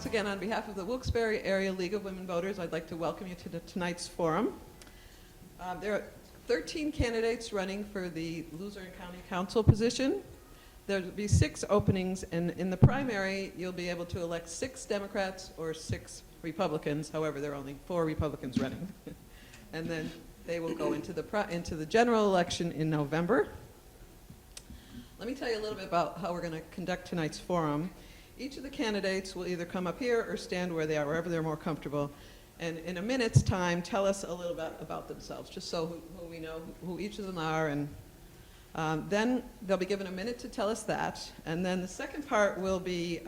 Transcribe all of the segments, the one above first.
Once again, on behalf of the Wilkes-Barre Area League of Women Voters, I'd like to welcome you to tonight's forum. There are 13 candidates running for the Luzerne County Council position. There'll be 6 openings, and in the primary, you'll be able to elect 6 Democrats or 6 Republicans. However, there are only 4 Republicans running. And then they will go into the general election in November. Let me tell you a little bit about how we're going to conduct tonight's forum. Each of the candidates will either come up here or stand where they are, wherever they're more comfortable, and in a minute's time, tell us a little bit about themselves, just so who we know who each of them are. And then they'll be given a minute to tell us that. And then the second part will be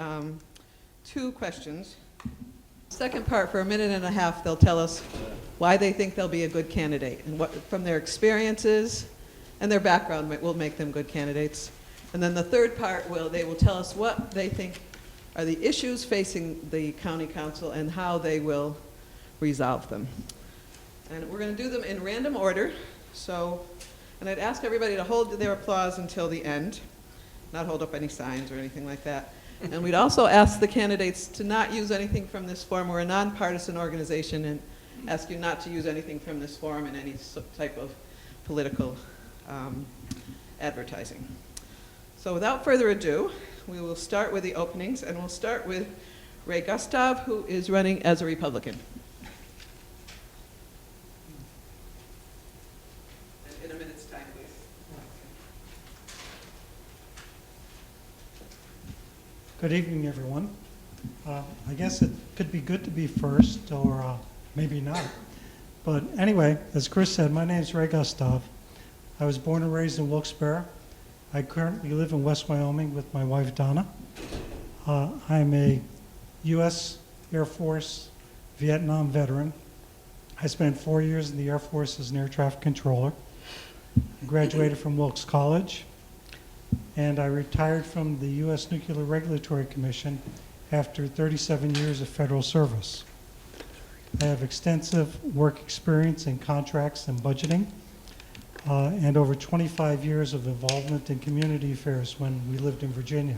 2 questions. Second part, for a minute and a half, they'll tell us why they think they'll be a good candidate, and what from their experiences and their background will make them good candidates. And then the third part, they will tell us what they think are the issues facing the county council and how they will resolve them. And we're going to do them in random order. And I'd ask everybody to hold their applause until the end, not hold up any signs or anything like that. And we'd also ask the candidates to not use anything from this forum. We're a nonpartisan organization, and ask you not to use anything from this forum in any type of political advertising. So without further ado, we will start with the openings, and we'll start with Ray Gustav, who is running as a Republican. In a minute's time, please. Good evening, everyone. I guess it could be good to be first, or maybe not. But anyway, as Chris said, my name is Ray Gustav. I was born and raised in Wilkes-Barre. I currently live in West Wyoming with my wife, Donna. I'm a U.S. Air Force Vietnam veteran. I spent 4 years in the Air Force as an air traffic controller. I graduated from Wilkes College, and I retired from the U.S. Nuclear Regulatory Commission after 37 years of federal service. I have extensive work experience in contracts and budgeting, and over 25 years of involvement in community affairs when we lived in Virginia.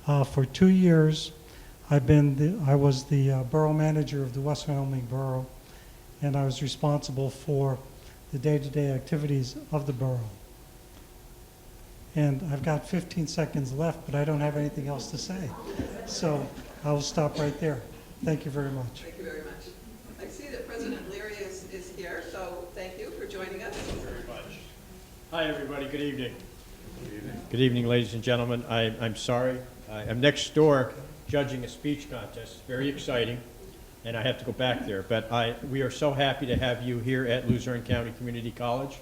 For 2 years, I was the borough manager of the West Wyoming Borough, and I was responsible for the day-to-day activities of the borough. And I've got 15 seconds left, but I don't have anything else to say. So I'll stop right there. Thank you very much. Thank you very much. I see that President Leary is here, so thank you for joining us. Thank you very much. Hi, everybody. Good evening. Good evening. Good evening, ladies and gentlemen. I'm sorry. I'm next door judging a speech contest. It's very exciting, and I have to go back there. But we are so happy to have you here at Luzerne County Community College.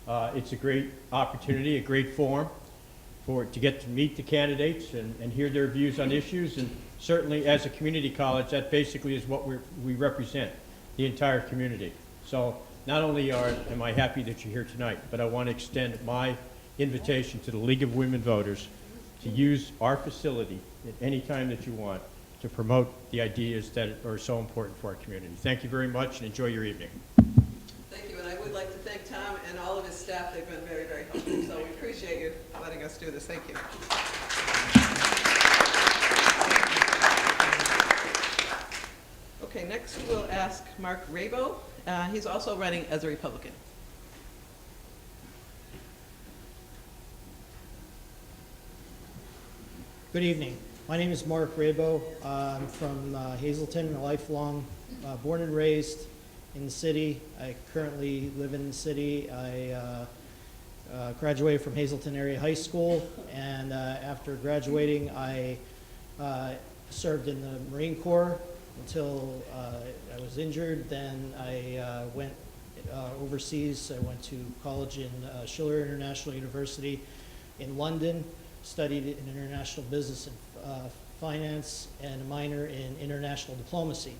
It's a great opportunity, a great forum to get to meet the candidates and hear their views on issues. And certainly, as a community college, that basically is what we represent, the entire community. So not only am I happy that you're here tonight, but I want to extend my invitation to the League of Women Voters to use our facility at any time that you want to promote the ideas that are so important for our community. Thank you very much, and enjoy your evening. Thank you, and I would like to thank Tom and all of his staff. They've been very, very helpful, so we appreciate you letting us do this. Thank you. Okay, next we'll ask Mark Rabo. He's also running as a Republican. Good evening. My name is Mark Rabo. I'm from Hazleton, a lifelong born and raised in the city. I currently live in the city. I graduated from Hazleton Area High School, and after graduating, I served in the Marine Corps until I was injured. Then I went overseas. I went to college in Schiller International University in London, studied in international business and finance, and a minor in international diplomacy.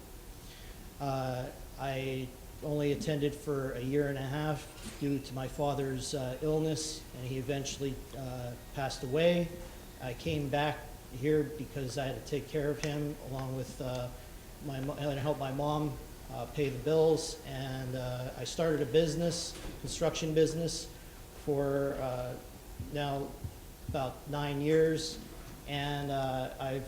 I only attended for a year and a half due to my father's illness, and he eventually passed away. I came back here because I had to take care of him, along with and help my mom pay the bills. And I started a business, construction business, for now about 9 years. and I'm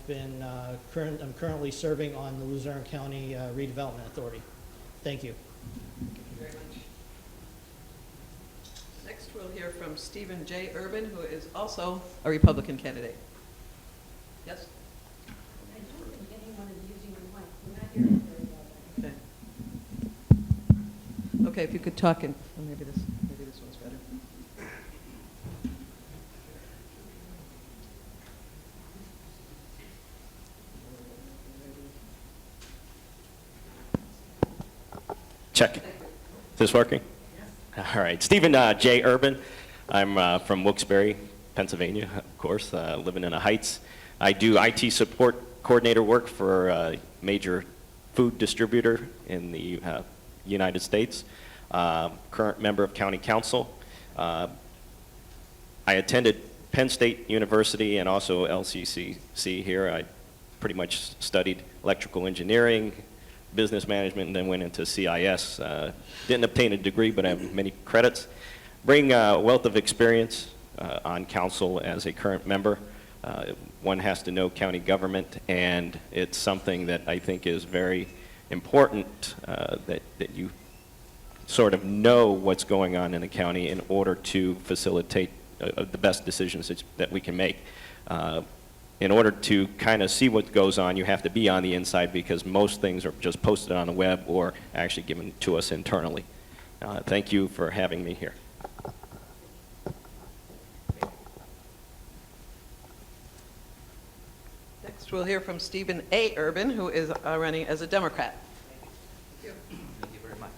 currently serving on the Luzerne County Redevelopment Authority. Thank you. Thank you very much. Next, we'll hear from Stephen J. Urban, who is also a Republican candidate. Yes? I don't think anyone is using the mic. We're not hearing very well. Okay. Okay, if you could talk in, oh, maybe this one's better. Check. Is this working? All right. Stephen J. Urban. I'm from Wilkes-Barre, Pennsylvania, of course, living in the Heights. I do IT support coordinator work for a major food distributor in the United States. Current member of county council. I attended Penn State University and also LCCC here. I pretty much studied electrical engineering, business management, and then went into CIS. Didn't obtain a degree, but I have many credits. Bring a wealth of experience on council as a current member. One has to know county government, and it's something that I think is very important that you sort of know what's going on in the county in order to facilitate the best decisions that we can make. In order to kind of see what goes on, you have to be on the inside because most things are just posted on the web or actually given to us internally. Thank you for having me here. Next, we'll hear from Stephen A. Urban, who is running as a Democrat. Thank you very much.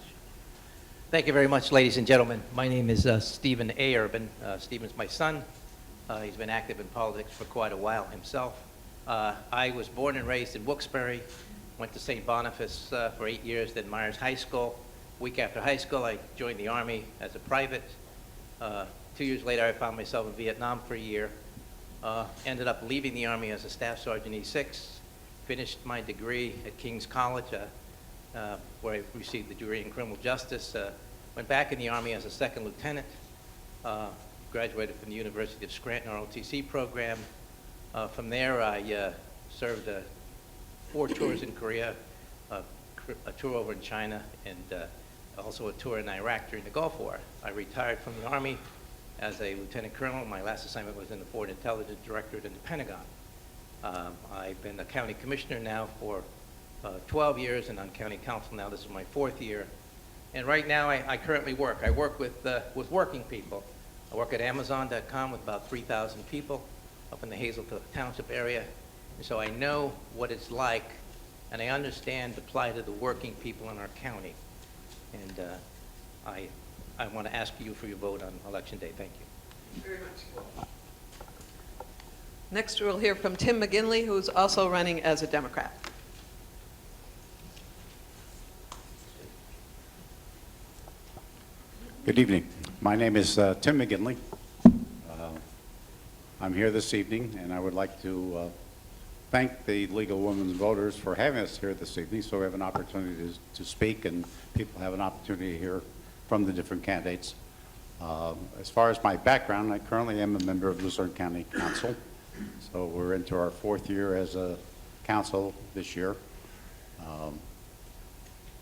Thank you very much, ladies and gentlemen. My name is Stephen A. Urban. Stephen's my son. He's been active in politics for quite a while himself. I was born and raised in Wilkes-Barre, went to St. Boniface for 8 years, then Myers High School. Week after high school, I joined the Army as a private. 2 years later, I found myself in Vietnam for a year. Ended up leaving the Army as a Staff Sergeant E6, finished my degree at King's College, where I received the degree in criminal justice. Went back in the Army as a second lieutenant. Graduated from the University of Scranton ROTC program. From there, I served 4 tours in Korea, a tour over in China, and also a tour in Iraq during the Gulf War. I retired from the Army as a lieutenant colonel. My last assignment was in the Foreign Intelligence Directorate in the Pentagon. I've been a county commissioner now for 12 years and on county council now. This is my 4th year. And right now, I currently work. I work with working people. I work at Amazon.com with about 3,000 people up in the Hazleton Township area. And so I know what it's like, and I understand the plight of the working people in our county. And I want to ask you for your vote on Election Day. Thank you. Very much. Next, we'll hear from Tim McGinley, who's also running as a Democrat. Good evening. My name is Tim McGinley. I'm here this evening, and I would like to thank the League of Women Voters for having us here this evening so we have an opportunity to speak and people have an opportunity to hear from the different candidates. As far as my background, I currently am a member of Luzerne County Council. So we're into our 4th year as a council this year.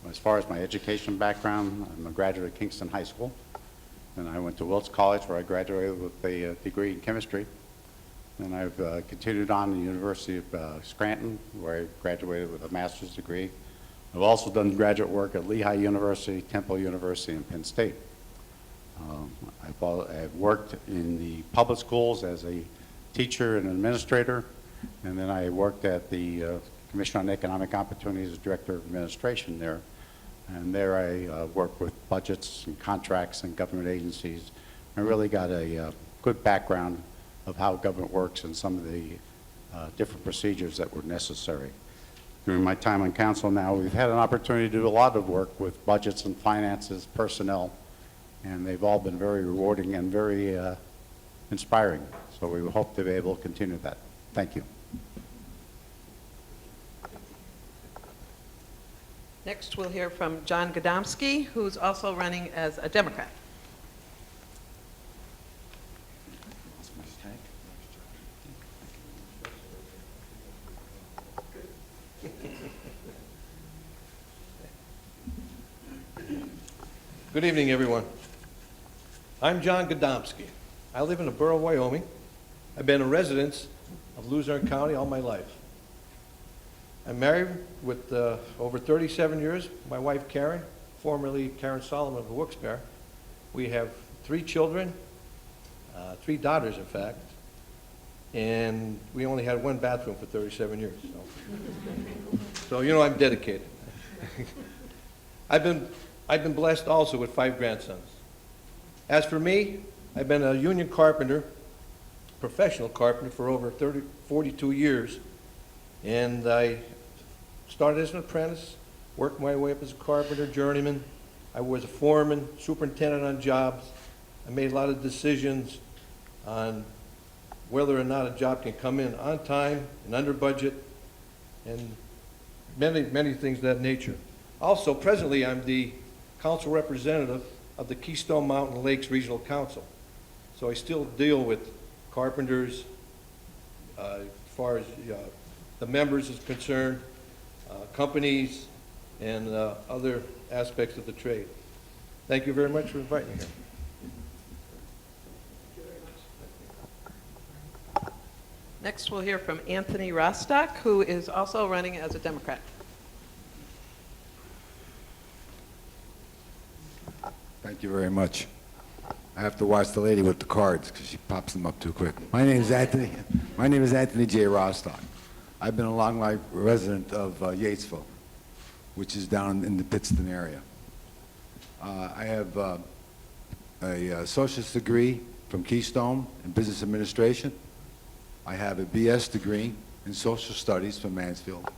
As far as my education background, I'm a graduate of Kingston High School. And I went to Wilkes College where I graduated with a degree in chemistry. And I've continued on at the University of Scranton where I graduated with a master's degree. I've also done graduate work at Lehigh University, Temple University, and Penn State. I've worked in the public schools as a teacher and administrator, and then I worked at the Commission on Economic Opportunities as Director of Administration there. And there I worked with budgets and contracts and government agencies. I really got a good background of how government works and some of the different procedures that were necessary. During my time on council now, we've had an opportunity to do a lot of work with budgets and finances, personnel, and they've all been very rewarding and very inspiring. So we hope to be able to continue that. Thank you. Next, we'll hear from John Gadomski, who's also running as a Democrat. Good evening, everyone. I'm John Godomsky. I live in the borough of Wyoming. I've been a resident of Luzerne County all my life. I'm married with over 37 years. My wife, Karen, formerly Karen Solomon of Wilkes-Barre. We have 3 children, 3 daughters, in fact, and we only had 1 bathroom for 37 years. So you know I'm dedicated. I've been blessed also with 5 grandsons. As for me, I've been a union carpenter, professional carpenter for over 42 years, and I started as an apprentice, worked my way up as a carpenter, journeyman. I was a foreman, superintendent on jobs. I made a lot of decisions on whether or not a job can come in on time and under budget, and many things of that nature. Also, presently, I'm the council representative of the Keystone Mountain Lakes Regional Council. So I still deal with carpenters, as far as the members is concerned, companies, and other aspects of the trade. Thank you very much for inviting me here. Next, we'll hear from Anthony Rostock, who is also running as a Democrat. Thank you very much. I have to watch the lady with the cards because she pops them up too quick. My name is Anthony J. Rostock. I've been a long life resident of Yatesville, which is down in the Pittston area. I have a associate's degree from Keystone in business administration. I have a BS degree in social studies from Mansfield,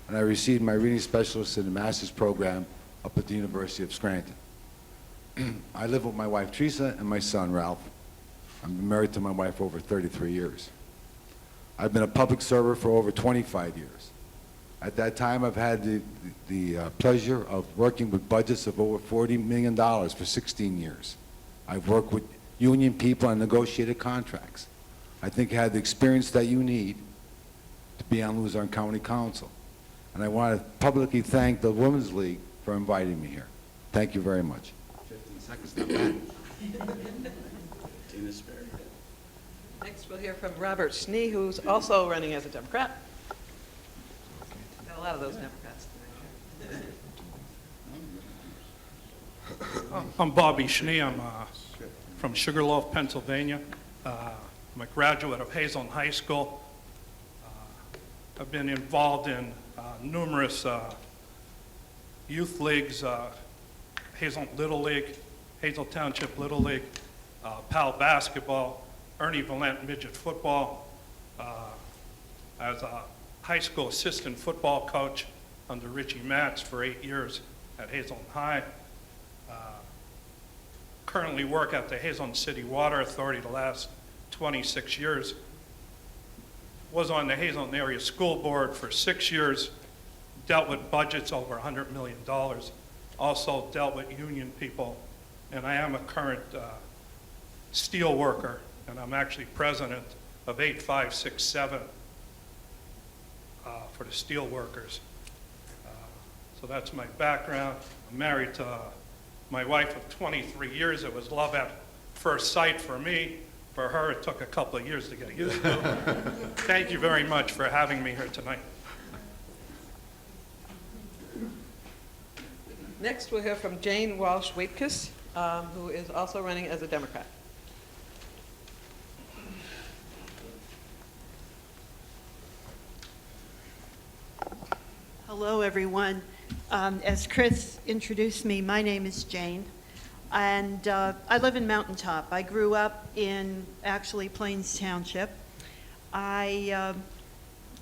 and I received my reading specialist in the master's program up at the University of Scranton. I live with my wife Teresa and my son Ralph. I've been married to my wife over 33 years. I've been a public server for over 25 years. At that time, I've had the pleasure of working with budgets of over $40 million for 16 years. I've worked with union people and negotiated contracts. I think I had the experience that you need to be on Luzerne County Council. And I want to publicly thank the Women's League for inviting me here. Thank you very much. 15 seconds, not bad. Next, we'll hear from Robert Schnee, who's also running as a Democrat. Got a lot of those Democrats tonight. I'm Bobby Schnee. I'm from Sugarloaf, Pennsylvania. I'm a graduate of Hazelton High School. I've been involved in numerous youth leagues, Hazelton Little League, Hazel Township Little League, PAL basketball, Ernie Valent midget football. As a high school assistant football coach under Richie Matz for 8 years at Hazelton High. Currently work at the Hazelton City Water Authority the last 26 years. Was on the Hazelton Area School Board for 6 years, dealt with budgets over $100 million, also dealt with union people, and I am a current steel worker, and I'm actually president of 8567 for the steel workers. So that's my background. I'm married to my wife of 23 years. It was love at first sight for me. For her, it took a couple of years to get used to. Thank you very much for having me here tonight. Next, we'll hear from Jane Walsh-Waitkus, who is also running as a Democrat. Hello, everyone. As Chris introduced me, my name is Jane, and I live in Mountaintop. I grew up in, actually, Plains Township. I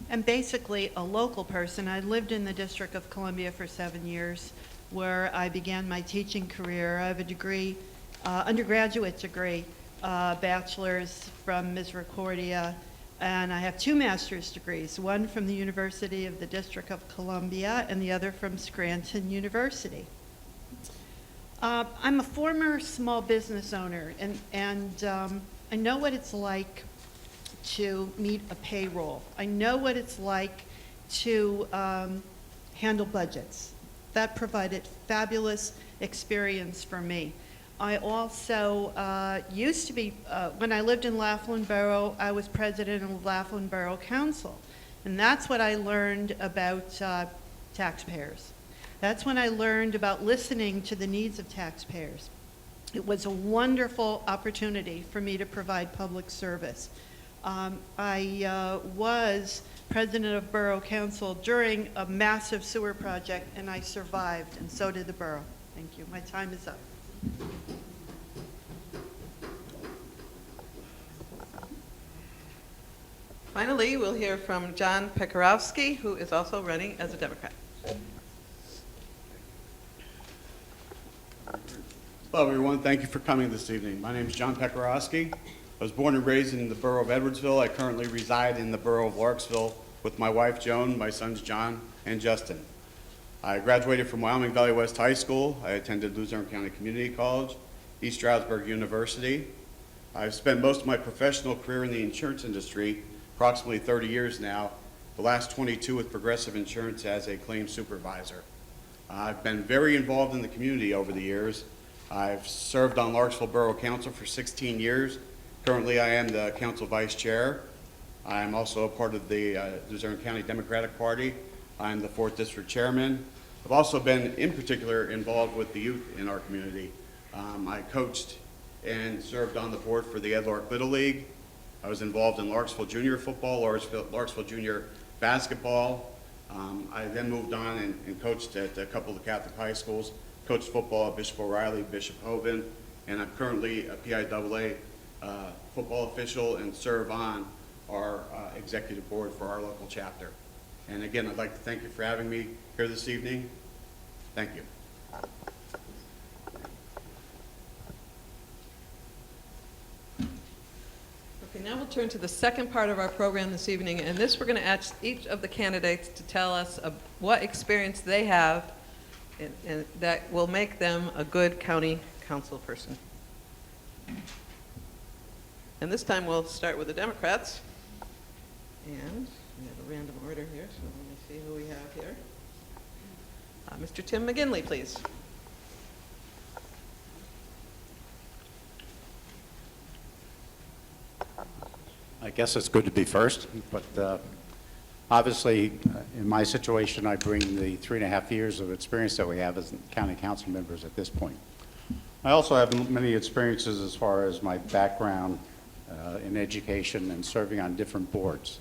am basically a local person. I lived in the District of Columbia for 7 years, where I began my teaching career. I have a degree, undergraduate degree, bachelor's from Misericordia, and I have 2 master's degrees, one from the University of the District of Columbia and the other from Scranton University. I'm a former small business owner, and I know what it's like to meet a payroll. I know what it's like to handle budgets. that provided fabulous experience for me. I also used to be, when I lived in Laughlin Borough, I was president of Laughlin Borough Council. And that's what I learned about taxpayers. That's when I learned about listening to the needs of taxpayers. It was a wonderful opportunity for me to provide public service. I was president of Borough Council during a massive sewer project, and I survived, and so did the borough. Thank you. My time is up. Finally, we'll hear from John Pekarowski, who is also running as a Democrat. Hello, everyone. Thank you for coming this evening. My name is John Pekarowski. I was born and raised in the borough of Edwardsville. I currently reside in the borough of Larksville with my wife, Joan, my sons, John and Justin. I graduated from Wyoming Valley West High School. I attended Luzerne County Community College, East Stroudsburg University. I've spent most of my professional career in the insurance industry, approximately 30 years now, the last 22 with Progressive Insurance as a claims supervisor. I've been very involved in the community over the years. I've served on Larksville Borough Council for 16 years. Currently, I am the council vice chair. I am also a part of the Luzerne County Democratic Party. I'm the 4th District Chairman. I've also been, in particular, involved with the youth in our community. I coached and served on the board for the Ed Lark Little League. I was involved in Larksville Junior Football, Larksville Junior Basketball. I then moved on and coached at a couple of the Catholic high schools, coached football at Bishop O'Reilly, Bishop Hovind, and I'm currently a PIAA football official and serve on our executive board for our local chapter. And again, I'd like to thank you for having me here this evening. Thank you. Okay, now we'll turn to the second part of our program this evening, and this we're going to ask each of the candidates to tell us what experience they have and that will make them a good county council person. And this time we'll start with the Democrats. And we have a random order here, so let me see who we have here. Mr. Tim McGinley, please. I guess it's good to be first, but obviously, in my situation, I bring the 3.5 years of experience that we have as county council members at this point. I also have many experiences as far as my background in education and serving on different boards.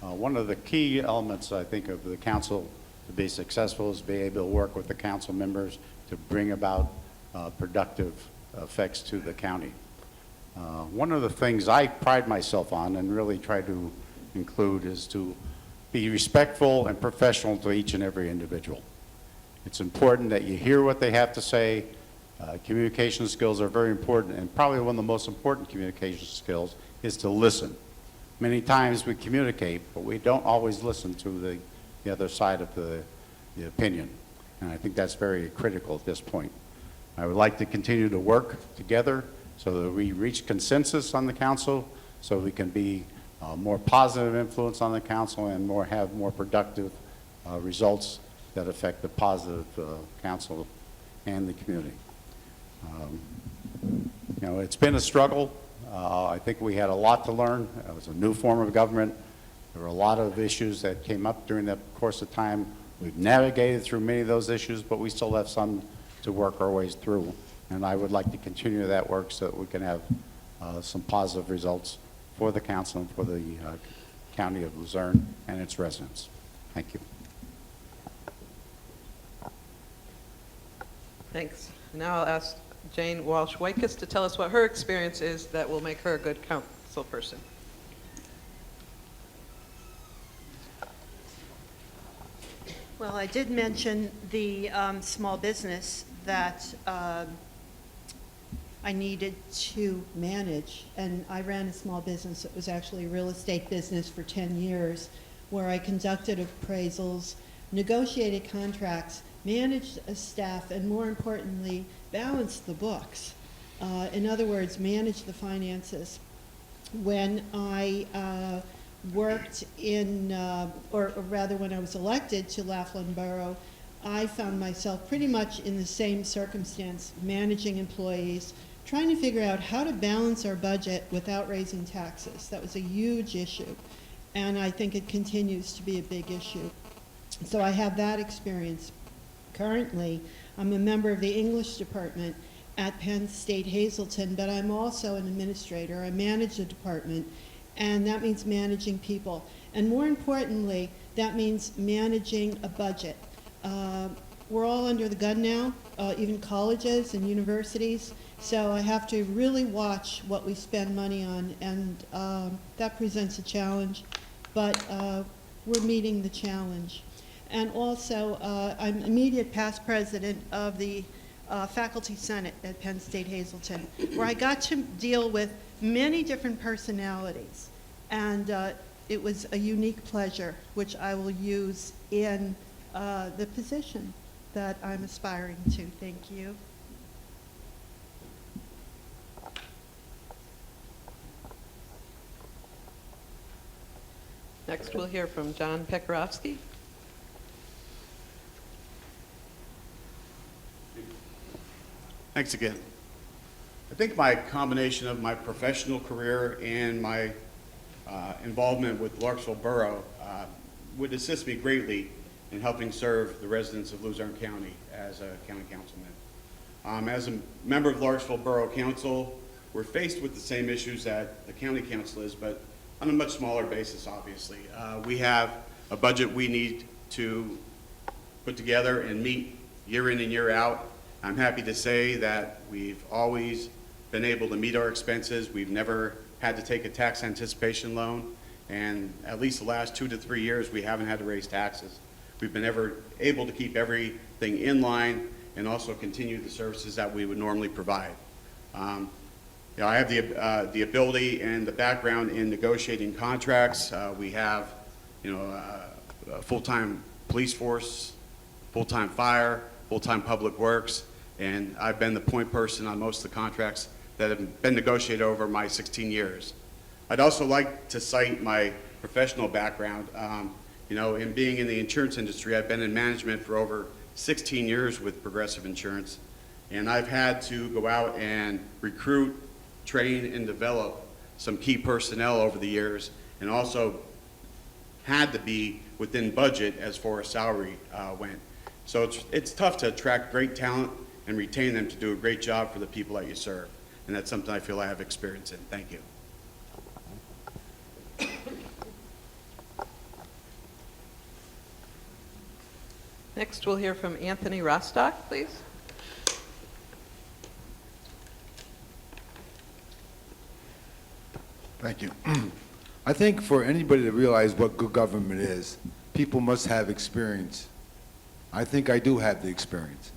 One of the key elements, I think, of the council to be successful is be able to work with the council members to bring about productive effects to the county. One of the things I pride myself on and really try to include is to be respectful and professional to each and every individual. It's important that you hear what they have to say. Communication skills are very important, and probably one of the most important communication skills is to listen. Many times we communicate, but we don't always listen to the other side of the opinion, and I think that's very critical at this point. I would like to continue to work together so that we reach consensus on the council, so we can be more positive influence on the council and have more productive results that affect the positive council and the community. You know, it's been a struggle. I think we had a lot to learn. It was a new form of government. There were a lot of issues that came up during that course of time. We've navigated through many of those issues, but we still have some to work our ways through. And I would like to continue that work so that we can have some positive results for the council and for the county of Luzerne and its residents. Thank you. Thanks. Now I'll ask Jane Walsh-Waikis to tell us what her experience is that will make her a good council person. Well, I did mention the small business that I needed to manage, and I ran a small business. It was actually a real estate business for 10 years, where I conducted appraisals, negotiated contracts, managed a staff, and more importantly, balanced the books. In other words, managed the finances. When I worked in, or rather when I was elected to Laughlin Borough, I found myself pretty much in the same circumstance, managing employees, trying to figure out how to balance our budget without raising taxes. That was a huge issue, and I think it continues to be a big issue. So I have that experience. Currently, I'm a member of the English department at Penn State Hazelton, but I'm also an administrator. I manage the department, and that means managing people. And more importantly, that means managing a budget. We're all under the gun now, even colleges and universities, so I have to really watch what we spend money on, and that presents a challenge, but we're meeting the challenge. And also, I'm immediate past president of the Faculty Senate at Penn State Hazelton, where I got to deal with many different personalities, and it was a unique pleasure, which I will use in the position that I'm aspiring to. Thank you. Next, we'll hear from John Pekarowski. Thanks again. I think my combination of my professional career and my involvement with Larksville Borough would assist me greatly in helping serve the residents of Luzerne County as a county councilman. As a member of Larksville Borough Council, we're faced with the same issues that the county council is, but on a much smaller basis, obviously. We have a budget we need to put together and meet year in and year out. I'm happy to say that we've always been able to meet our expenses. We've never had to take a tax anticipation loan, and at least the last 2 to 3 years, we haven't had to raise taxes. We've been able to keep everything in line and also continue the services that we would normally provide. I have the ability and the background in negotiating contracts. We have, a full-time police force, full-time fire, full-time public works, and I've been the point person on most of the contracts that have been negotiated over my 16 years. I'd also like to cite my professional background. In being in the insurance industry, I've been in management for over 16 years with Progressive Insurance, and I've had to go out and recruit, train, and develop some key personnel over the years, and also had to be within budget as far as salary went. So it's tough to attract great talent and retain them to do a great job for the people that you serve, and that's something I feel I have experience in. Thank you. Next, we'll hear from Anthony Rostock, please. Thank you. I think for anybody to realize what good government is, people must have experience. I think I do have the experience.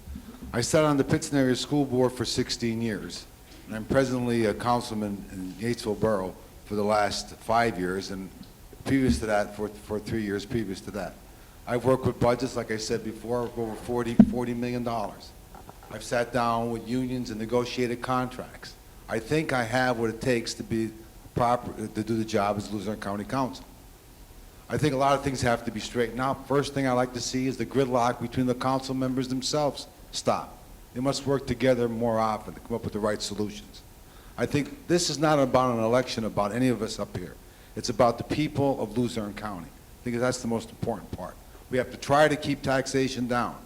I sat on the Pittston Area School Board for 16 years, and I'm presently a councilman in Yatesville Borough for the last 5 years, and previous to that, for 3 years previous to that. I've worked with budgets, like I said before, of over $40 million. I've sat down with unions and negotiated contracts. I think I have what it takes to be proper, to do the job as Luzerne County Council. I think a lot of things have to be straightened out. First thing I like to see is the gridlock between the council members themselves stop. They must work together more often to come up with the right solutions. I think this is not about an election about any of us up here. It's about the people of Luzerne County. I think that's the most important part. We have to try to keep taxation down.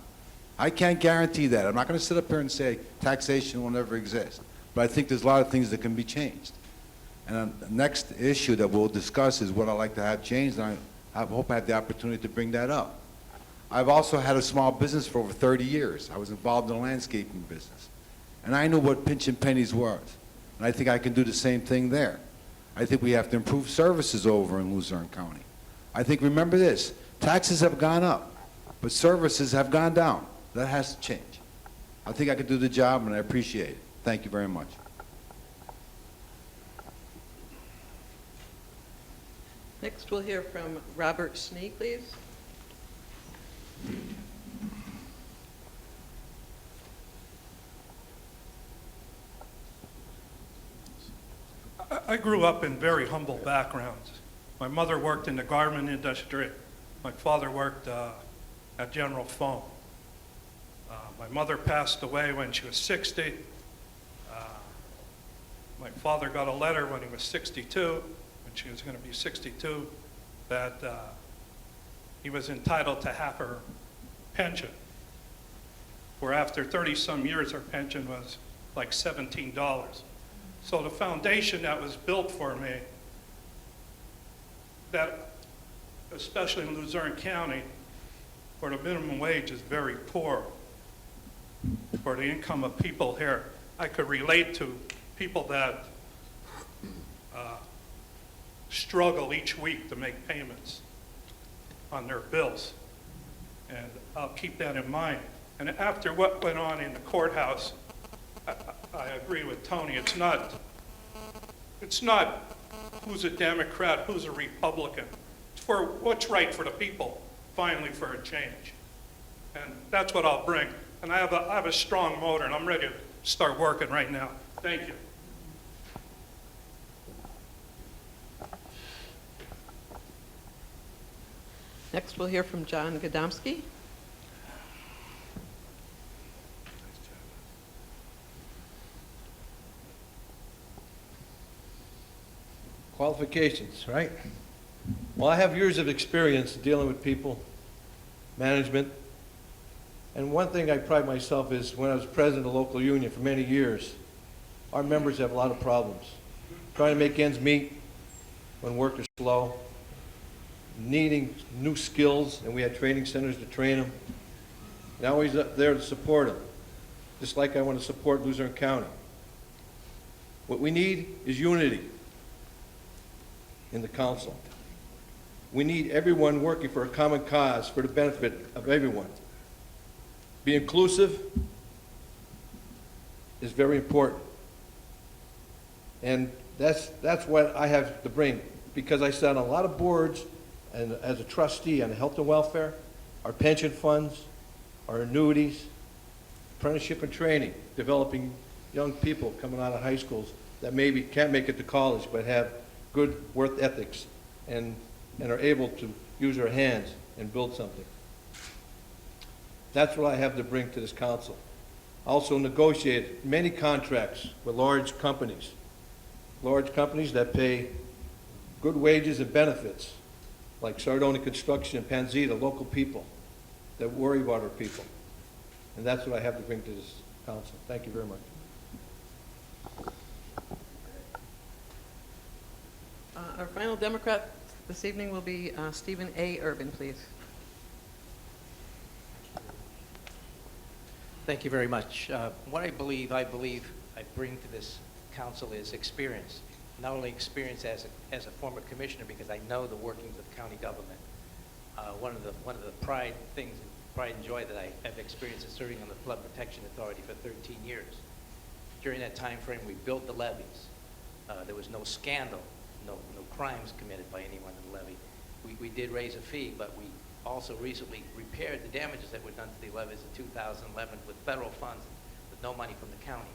I can't guarantee that. I'm not going to sit up here and say taxation will never exist. But I think there's a lot of things that can be changed. And the next issue that we'll discuss is what I'd like to have changed, and I hope I have the opportunity to bring that up. I've also had a small business for over 30 years. I was involved in the landscaping business. And I knew what pinching pennies was. And I think I can do the same thing there. I think we have to improve services over in Luzerne County. I think, remember this, taxes have gone up, but services have gone down. That has to change. I think I can do the job, and I appreciate it. Thank you very much. Next, we'll hear from Robert Schnee, please. I grew up in very humble backgrounds. My mother worked in the garment industry. My father worked at General Foam. My mother passed away when she was 60. My father got a letter when he was 62, when she was going to be 62, that he was entitled to half her pension, where after 30-some years, her pension was like $17. So the foundation that was built for me, that especially in Luzerne County, where the minimum wage is very poor, for the income of people here, I could relate to people that struggle each week to make payments on their bills. And I'll keep that in mind. And after what went on in the courthouse, I agree with Tony. It's not who's a Democrat, who's a Republican. It's for what's right for the people, finally for a change. And that's what I'll bring. And I have a strong motor, and I'm ready to start working right now. Thank you. Next, we'll hear from John Gadomski. Qualifications, right? Well, I have years of experience dealing with people, management, and one thing I pride myself is when I was president of the local union for many years, our members have a lot of problems. Trying to make ends meet when work is slow, needing new skills, and we had training centers to train them. And I'm always up there to support them, just like I want to support Luzerne County. What we need is unity in the council. We need everyone working for a common cause for the benefit of everyone. Be inclusive is very important. And that's what I have to bring, because I sat on a lot of boards and as a trustee on health and welfare, our pension funds, our annuities, apprenticeship and training, developing young people coming out of high schools that maybe can't make it to college but have good work ethics and are able to use their hands and build something. That's what I have to bring to this council. Also negotiate many contracts with large companies that pay good wages and benefits, like Sardona Construction and Panzita, local people that worry about our people. And that's what I have to bring to this council. Thank you very much. Our final Democrat this evening will be Stephen A. Urban, please. Thank you very much. What I believe I bring to this council is experience. Not only experience as a former commissioner, because I know the workings of county government. One of the pride and joy that I have experienced is serving on the Flood Protection Authority for 13 years. During that time frame, we built the levees. There was no scandal, no crimes committed by anyone in the levee. We did raise a fee, but we also recently repaired the damages that were done to the levees in 2011 with federal funds, with no money from the county.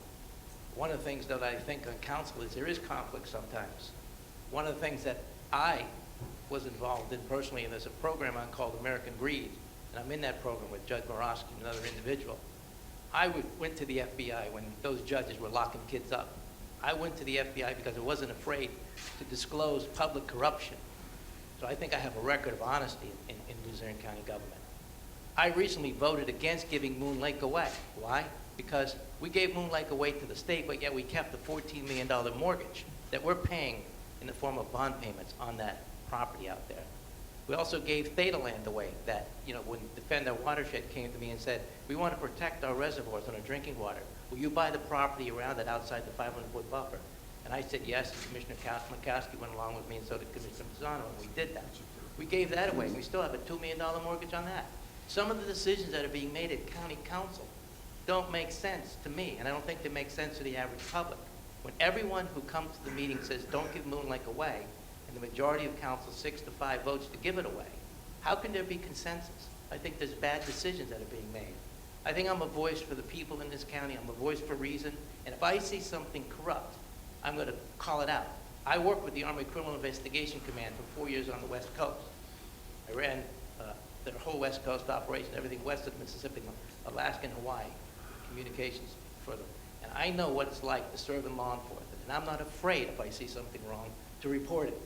One of the things that I think on council is there is conflict sometimes. One of the things that I was involved in personally, and there's a program on called American Greed, and I'm in that program with Judge Borowski and another individual. I went to the FBI when those judges were locking kids up. I went to the FBI because I wasn't afraid to disclose public corruption. So I think I have a record of honesty in Luzerne County government. I recently voted against giving Moon Lake away. Why? Because we gave Moon Lake away to the state, but yet we kept a $14 million mortgage that we're paying in the form of bond payments on that property out there. We also gave Theta Land away that, when Defend Our Watershed came to me and said, we want to protect our reservoirs and our drinking water. Will you buy the property around it outside the 500-foot buffer? And I said yes, and Commissioner Makowski went along with me, and so did Commissioner Mazzano, and we did that. We gave that away. We still have a $2 million mortgage on that. Some of the decisions that are being made at county council don't make sense to me, and I don't think they make sense to the average public. When everyone who comes to the meeting says, don't give Moon Lake away, and the majority of council, 6-5, votes to give it away, how can there be consensus? I think there's bad decisions that are being made. I think I'm a voice for the people in this county. I'm a voice for reason, and if I see something corrupt, I'm going to call it out. I worked with the Army Criminal Investigation Command for 4 years on the West Coast. I ran their whole full West Coast operation, everything west of Mississippi, Alaska and Hawaii, communications for them. And I know what it's like to serve in law enforcement, and I'm not afraid if I see something wrong to report it.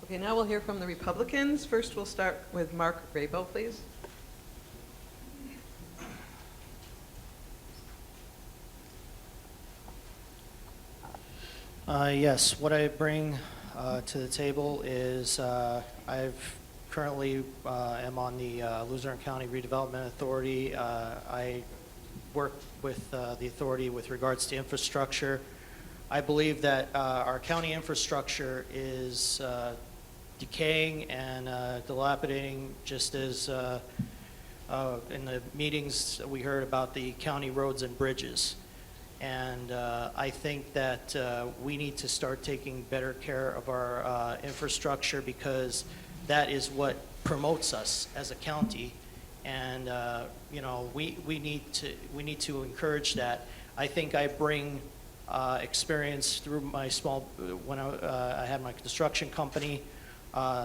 Okay, now we'll hear from the Republicans. First, we'll start with Mark Rabo, please. Yes, what I bring to the table is I've currently am on the Luzerne County Redevelopment Authority. I work with the authority with regards to infrastructure. I believe that our county infrastructure is decaying and dilapidating, just as in the meetings we heard about the county roads and bridges. And I think that we need to start taking better care of our infrastructure, because that is what promotes us as a county. And you know, we need to encourage that. I think I bring experience through my when I had my construction company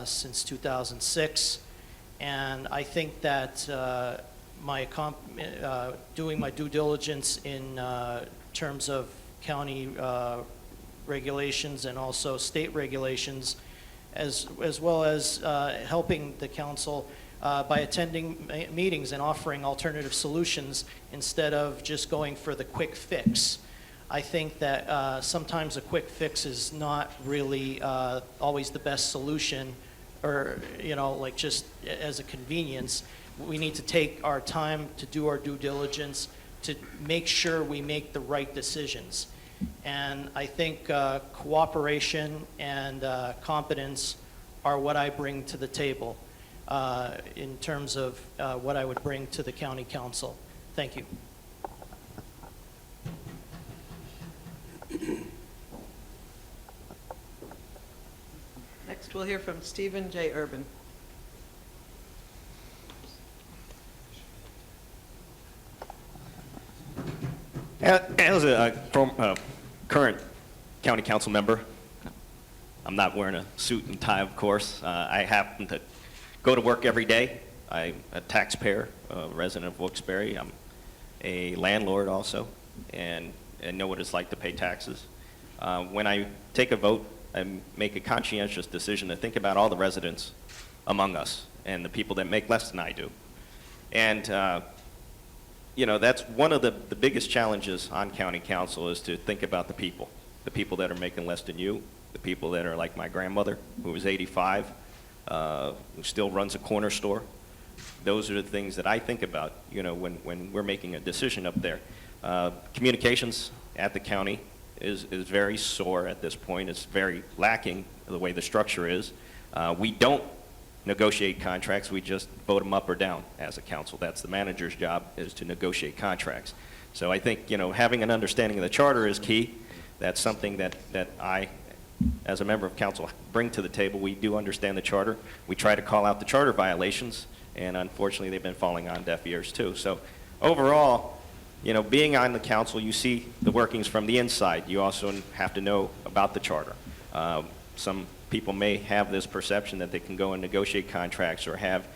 since 2006, and I think that doing my due diligence in terms of county regulations and also state regulations, as well as helping the council by attending meetings and offering alternative solutions instead of just going for the quick fix. I think that sometimes a quick fix is not really always the best solution, or, you know, like just as a convenience. We need to take our time to do our due diligence to make sure we make the right decisions. And I think cooperation and competence are what I bring to the table in terms of what I would bring to the county council. Thank you. Next, we'll hear from Stephen J. Urban. As a current county council member, I'm not wearing a suit and tie, of course. I happen to go to work every day. I'm a taxpayer, a resident of Wilkes-Barre. I'm a landlord also, and know what it's like to pay taxes. When I take a vote, I make a conscientious decision to think about all the residents among us and the people that make less than I do. And you know, that's one of the biggest challenges on county council, is to think about the people that are making less than you, the people that are like my grandmother, who is 85, who still runs a corner store. Those are the things that I think about, you know, when we're making a decision up there. Communications at the county is very sore at this point. It's very lacking the way the structure is. We don't negotiate contracts. We just vote them up or down as a council. That's the manager's job, is to negotiate contracts. So I think, you know, having an understanding of the charter is key. That's something that I, as a member of council, bring to the table. We do understand the charter. We try to call out the charter violations, and unfortunately they've been falling on deaf ears too. So overall, you know, being on the council, you see the workings from the inside. You also have to know about the charter. Some people may have this perception that they can go and negotiate contracts or have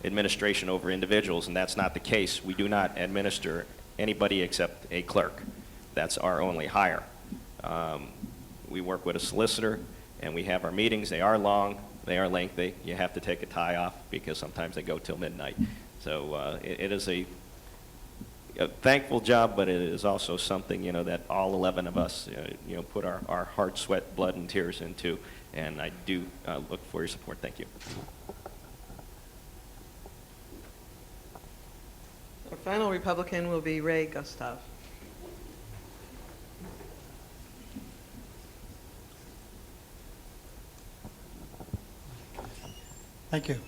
administration over individuals, and that's not the case. We do not administer anybody except a clerk. That's our only hire. We work with a solicitor, and we have our meetings. They are long, they are lengthy. You have to take a tie off because sometimes they go till midnight. So it is a thankful job, but it is also something, you know, that all 11 of us, you know, put our heart, sweat, blood, and tears into. And I do look for your support. Thank you. Our final Republican will be Ray Gustav. Thank you.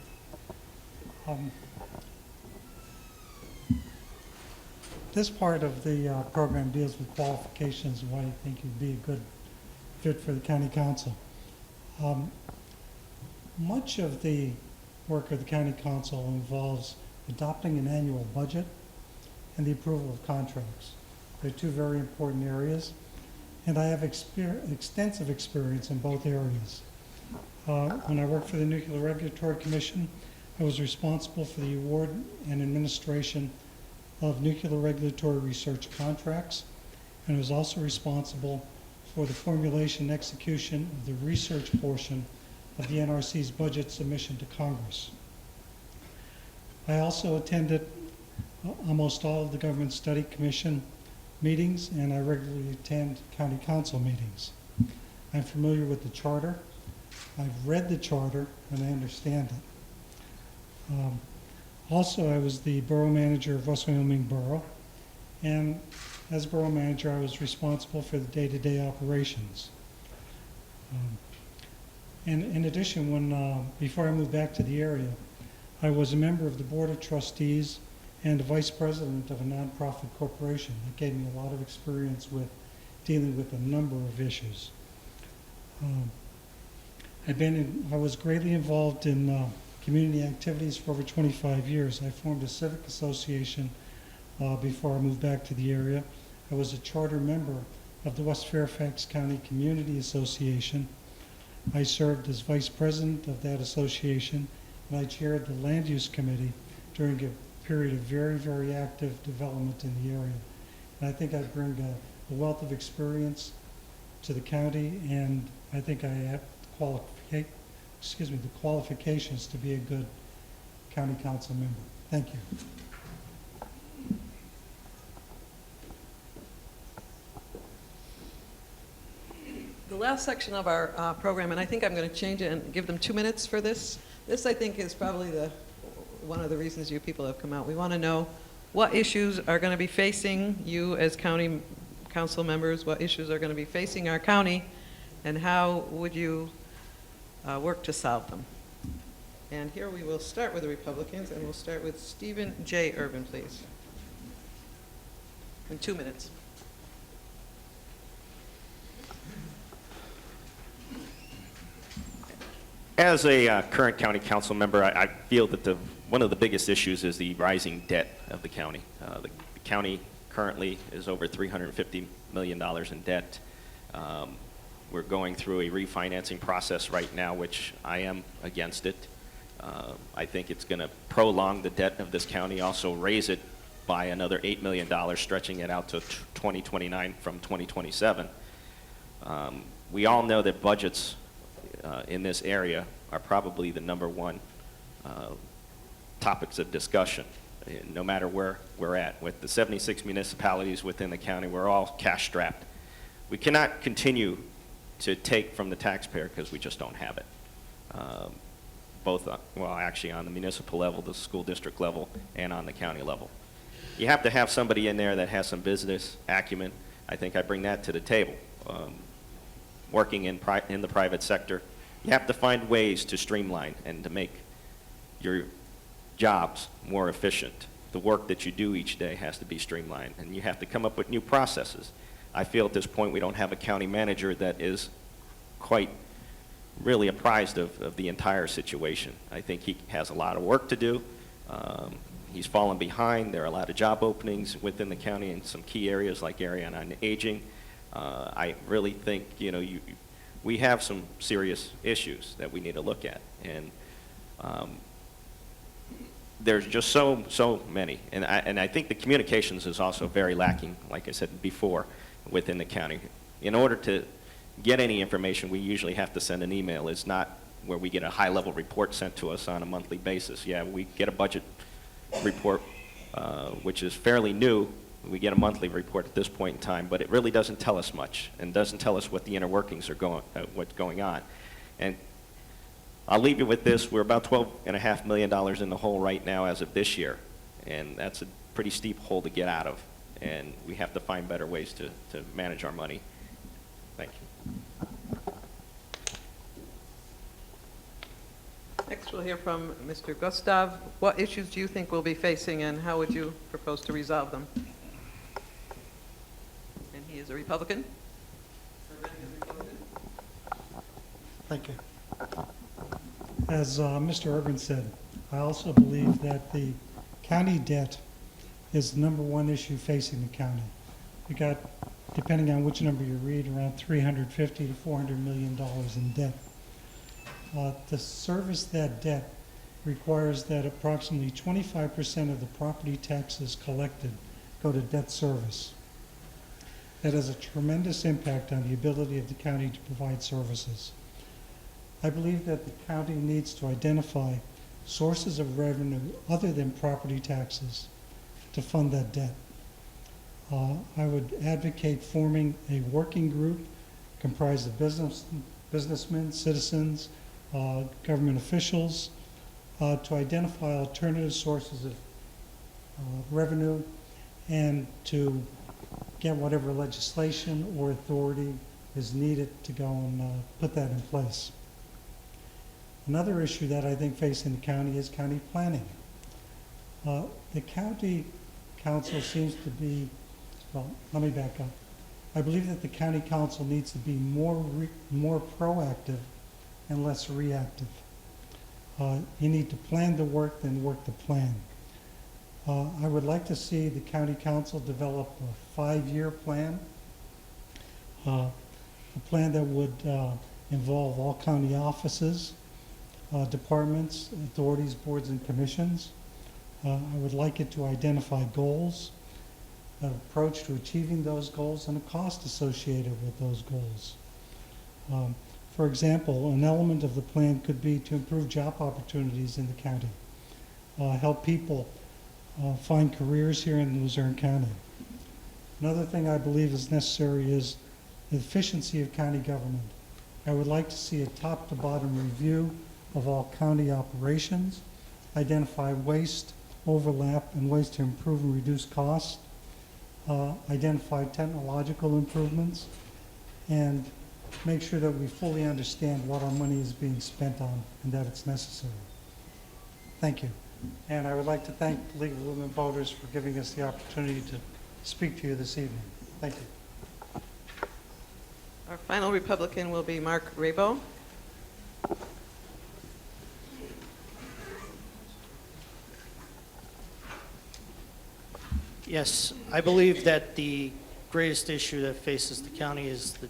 This part of the program deals with qualifications and why I think you'd be a good fit for the county council. Much of the work of the county council involves adopting an annual budget and the approval of contracts. They're two very important areas. and I have extensive experience in both areas. When I worked for the Nuclear Regulatory Commission, I was responsible for the award and administration of nuclear regulatory research contracts, and I was also responsible for the formulation and execution of the research portion of the NRC's budget submission to Congress. I also attended almost all of the Government Study Commission meetings, and I regularly attend county council meetings. I'm familiar with the charter. I've read the charter, and I understand it. Also, I was the borough manager of West Wyoming Borough, and as borough manager, I was responsible for the day-to-day operations. And in addition, before I moved back to the area, I was a member of the Board of Trustees and a vice president of a nonprofit corporation. That gave me a lot of experience with dealing with a number of issues. I was greatly involved in community activities for over 25 years. I formed a civic association before I moved back to the area. I was a charter member of the West Fairfax County Community Association. I served as vice president of that association, and I chaired the land use committee during a period of very, very active development in the area. And I think I bring a wealth of experience to the county, and I think I have the qualifications to be a good county council member. Thank you. The last section of our program, and I think I'm going to change it and give them 2 minutes for this. This, I think, is probably one of the reasons you people have come out. We want to know what issues are going to be facing you as county council members, what issues are going to be facing our county, and how would you work to solve them. And here we will start with the Republicans, and we'll start with Stephen J. Urban, please. In 2 minutes. As a current county council member, I feel that one of the biggest issues is the rising debt of the county. The county currently is over $350 million in debt. We're going through a refinancing process right now, which I am against it. I think it's going to prolong the debt of this county, also raise it by another $8 million, stretching it out to 2029 from 2027. We all know that budgets in this area are probably the number one topics of discussion, no matter where we're at. With the 76 municipalities within the county, we're all cash strapped. We cannot continue to take from the taxpayer because we just don't have it. Both, well, actually on the municipal level, the school district level, and on the county level. You have to have somebody in there that has some business acumen. I think I bring that to the table. Working in the private sector, you have to find ways to streamline and to make your jobs more efficient. The work that you do each day has to be streamlined, and you have to come up with new processes. I feel at this point we don't have a county manager that is quite really apprised of the entire situation. I think he has a lot of work to do. He's fallen behind. There are a lot of job openings within the county in some key areas like area on aging. I really think, we have some serious issues that we need to look at, and there's just so many, and I think the communications is also very lacking, like I said before, within the county. In order to get any information, we usually have to send an email. It's not where we get a high-level report sent to us on a monthly basis. Yeah, we get a budget report, which is fairly new. We get a monthly report at this point in time, but it really doesn't tell us much and doesn't tell us what the inner workings are what's going on. And I'll leave you with this. We're about $12.5 million in the hole right now as of this year, and that's a pretty steep hole to get out of, and we have to find better ways to manage our money. Thank you. Next, we'll hear from Mr. Gustav. What issues do you think we'll be facing, and how would you propose to resolve them? And he is a Republican. Thank you. As Mr. Urban said, I also believe that the county debt is the #1 issue facing the county. We got depending on which number you read, around $350 to $400 million in debt. To service that debt requires that approximately 25% of the property taxes collected go to debt service. That has a tremendous impact on the ability of the county to provide services. I believe that the county needs to identify sources of revenue other than property taxes to fund that debt. I would advocate forming a working group comprised of businessmen, citizens, government officials, to identify alternative sources of revenue and to get whatever legislation or authority is needed to go and put that in place. Another issue that I think facing the county is county planning. The county council seems to be, well, let me back up. I believe that the county council needs to be more proactive and less reactive. You need to plan the work than work the plan. I would like to see the county council develop a 5-year plan, a plan that would involve all county offices, departments, authorities, boards, and commissions. I would like it to identify goals, an approach to achieving those goals, and a cost associated with those goals. For example, an element of the plan could be to improve job opportunities in the county, help people find careers here in Luzerne County. Another thing I believe is necessary is the efficiency of county government. I would like to see a top-to-bottom review of all county operations, identify waste, overlap, and ways to improve and reduce costs, identify technological improvements, and make sure that we fully understand what our money is being spent on and that it's necessary. Thank you. And I would like to thank the League of Women Voters for giving us the opportunity to speak to you this evening. Thank you. Our final Republican will be Mark Rabo. Yes, I believe that the greatest issue that faces the county is the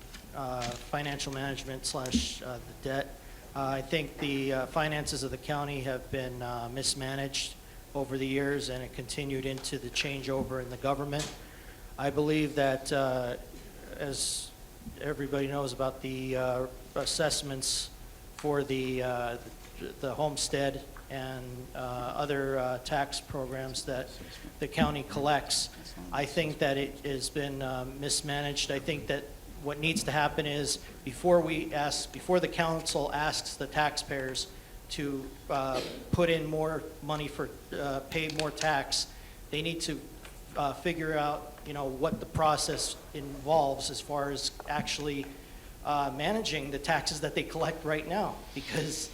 financial management / the debt. I think the finances of the county have been mismanaged over the years, and it continued into the changeover in the government. I believe that, as everybody knows about the assessments for the homestead and other tax programs that the county collects, I think that it has been mismanaged. I think that what needs to happen is before the council asks the taxpayers to put in more money for pay more tax, they need to figure out, what the process involves as far as actually managing the taxes that they collect right now, because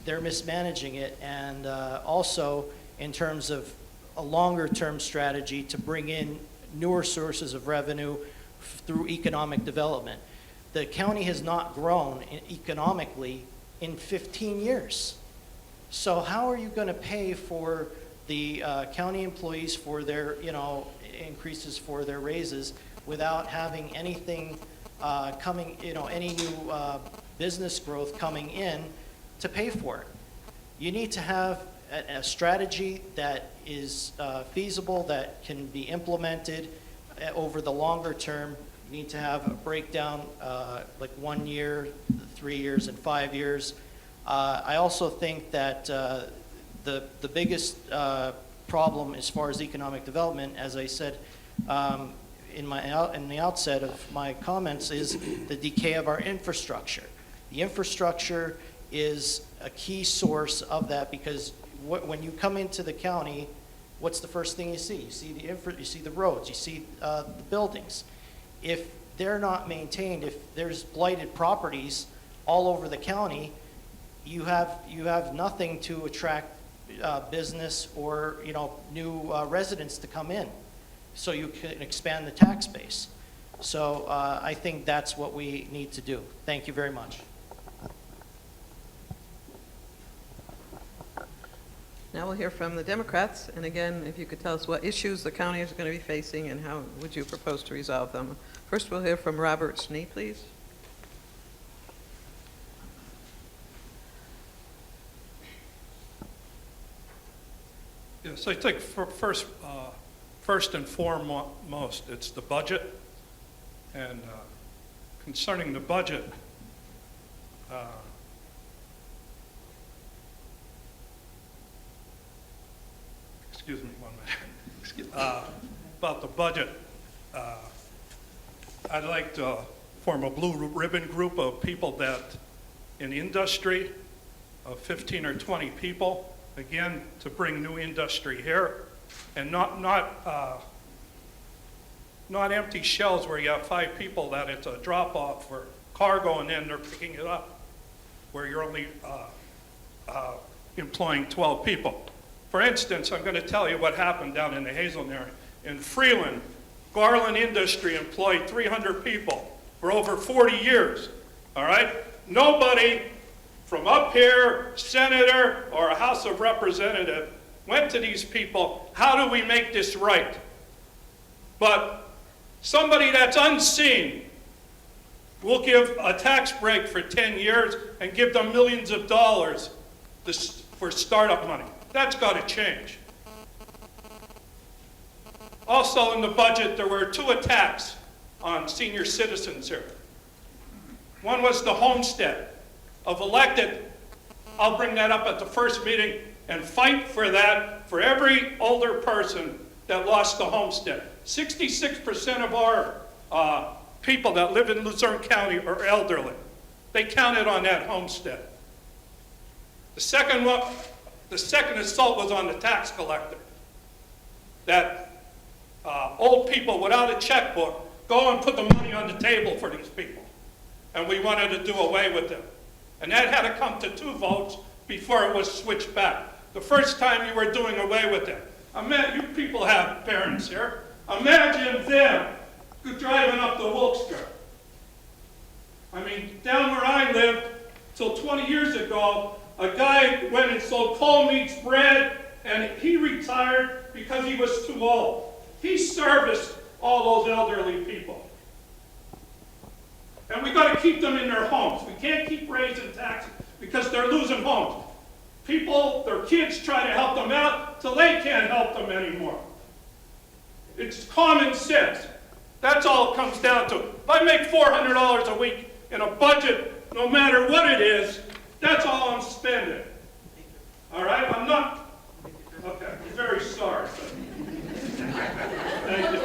they're mismanaging it. And also in terms of a longer term strategy to bring in newer sources of revenue through economic development. The county has not grown economically in 15 years. So how are you going to pay for the county employees for their, increases for their raises without having anything coming, any new business growth coming in to pay for it? You need to have a strategy that is feasible, that can be implemented over the longer term. You need to have a breakdown, like 1 year, 3 years, and 5 years. I also think that the biggest problem as far as economic development, as I said in the outset of my comments, is the decay of our infrastructure. The infrastructure is a key source of that, because when you come into the county, what's the first thing you see? You see you see the roads, you see the buildings. If they're not maintained, if there's blighted properties all over the county, you have nothing to attract business or new residents to come in, so you can expand the tax base. So I think that's what we need to do. Thank you very much. Now we'll hear from the Democrats. And again, if you could tell us what issues the county is going to be facing and how would you propose to resolve them. First, we'll hear from Robert Snee, please. Yes, I think first and foremost, it's the budget. And concerning the budget, excuse me one minute. About the budget, I'd like to form a blue ribbon group of people that, in industry, of 15 or 20 people, again, to bring new industry here, and not empty shells where you have 5 people that it's a drop-off for cargo and then they're picking it up, where you're only employing 12 people. For instance, I'm going to tell you what happened down in the Hazelton area. In Freeland, Garland Industry employed 300 people for over 40 years, all right? Nobody from up here, senator or a House of Representative, went to these people, how do we make this right? But somebody that's unseen will give a tax break for 10 years and give them millions of dollars for startup money. That's got to change. Also in the budget, there were 2 attacks on senior citizens here. One was the homestead of elected. I'll bring that up at the first meeting and fight for that for every older person that lost the homestead. 66% of our people that live in Luzerne County are elderly. They counted on that homestead. The second assault was on the tax collector. That old people without a checkbook go and put the money on the table for these people. And we wanted to do away with them. And that had to come to 2 votes before it was switched back. The first time you were doing away with it. You people have parents here. Imagine them driving up the Wilkes-Barre. I mean, down where I lived, till 20 years ago, a guy went and sold cold meats, bread, and he retired because he was too old. He serviced all those elderly people. And we got to keep them in their homes. We can't keep raising taxes because they're losing homes. People, their kids try to help them out till they can't help them anymore. It's common sense. That's all it comes down to. If I make $400 a week in a budget, no matter what it is, that's all I'm spending. All right? I'm not. Okay. I'm very sorry. Thank you.